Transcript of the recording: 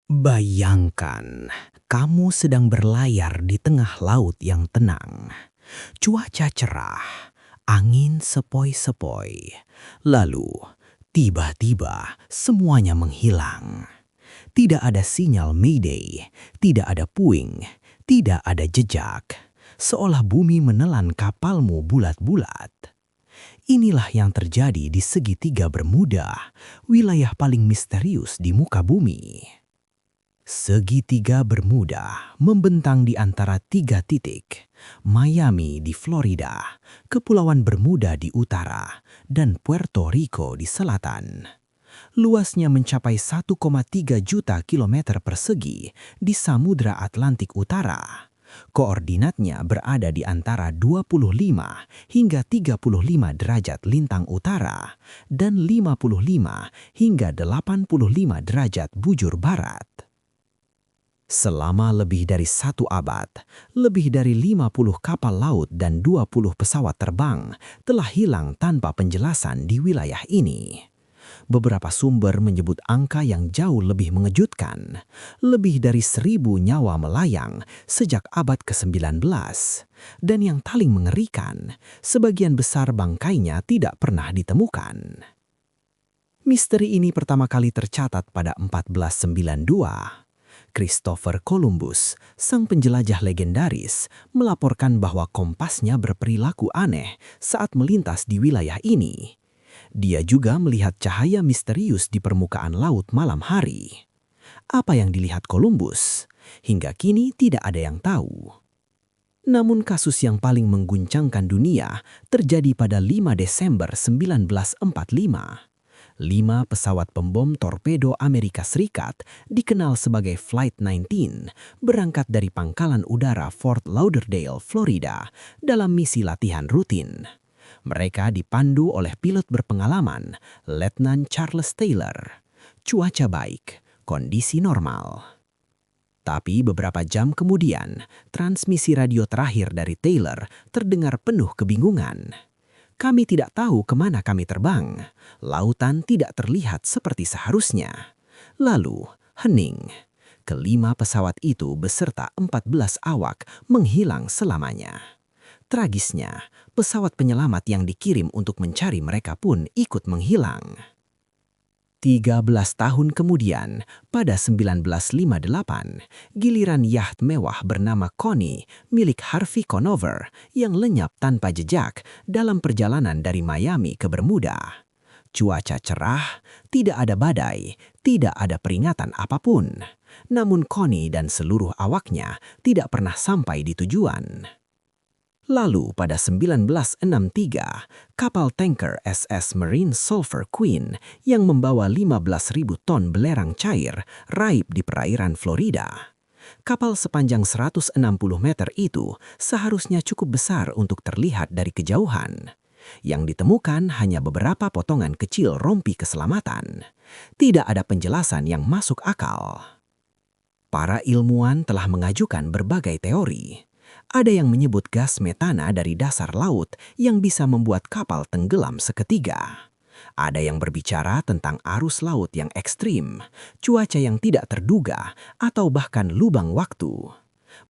Bayangkan, kamu sedang berlayar di tengah laut yang tenang. Cuaca cerah, angin sepoi-sepoi. Lalu, tiba-tiba semuanya menghilang. Tidak ada sinyal Mayday, tidak ada puing, tidak ada jejak. Seolah bumi menelan kapalmu bulat-bulat. Inilah yang terjadi di segitiga Bermuda, wilayah paling misterius di muka bumi. Segitiga Bermuda membentang di antara tiga titik, Miami di Florida, Kepulauan Bermuda di utara, dan Puerto Rico di selatan. Luasnya mencapai 1,3 juta kilometer persegi di Samudra Atlantik Utara. Koordinatnya berada di antara 25 hingga 35 derajat lintang utara dan 55 hingga 85 derajat bujur barat. Selama lebih dari 1 abad, lebih dari 50 kapal laut dan 20 pesawat terbang telah hilang tanpa penjelasan di wilayah ini. Beberapa sumber menyebut angka yang jauh lebih mengejutkan. Lebih dari 1.000 nyawa melayang sejak abad ke-19. Dan yang paling mengerikan, sebagian besar bangkainya tidak pernah ditemukan. Misteri ini pertama kali tercatat pada 1492. Christopher Columbus, sang penjelajah legendaris, melaporkan bahwa kompasnya berperilaku aneh saat melintas di wilayah ini. Dia juga melihat cahaya misterius di permukaan laut malam hari. Apa yang dilihat Columbus? Hingga kini tidak ada yang tahu. Namun kasus yang paling mengguncangkan dunia terjadi pada 5 Desember 1945. 5 pesawat pembom torpedo Amerika Serikat, dikenal sebagai Flight 19, berangkat dari pangkalan udara Fort Lauderdale, Florida, dalam misi latihan rutin. Mereka dipandu oleh pilot berpengalaman, Letnan Charles Taylor. Cuaca baik, kondisi normal. Tapi beberapa jam kemudian, transmisi radio terakhir dari Taylor terdengar penuh kebingungan. Kami tidak tahu kemana kami terbang. Lautan tidak terlihat seperti seharusnya. Lalu, hening. Kelima pesawat itu beserta 14 awak menghilang selamanya. Tragisnya, pesawat penyelamat yang dikirim untuk mencari mereka pun ikut menghilang. 13 tahun kemudian, pada 1958, giliran yacht mewah bernama Connie milik Harvey Conover yang lenyap tanpa jejak dalam perjalanan dari Miami ke Bermuda. Cuaca cerah, tidak ada badai, tidak ada peringatan apapun. Namun Connie dan seluruh awaknya tidak pernah sampai di tujuan. Lalu pada 1963, kapal tanker SS Marine Sulphur Queen yang membawa 15.000 ton belerang cair raib di perairan Florida. Kapal sepanjang 160 meter itu seharusnya cukup besar untuk terlihat dari kejauhan. Yang ditemukan hanya beberapa potongan kecil rompi keselamatan. Tidak ada penjelasan yang masuk akal. Para ilmuwan telah mengajukan berbagai teori. Ada yang menyebut gas metana dari dasar laut yang bisa membuat kapal tenggelam seketika. Ada yang berbicara tentang arus laut yang ekstrim, cuaca yang tidak terduga, atau bahkan lubang waktu.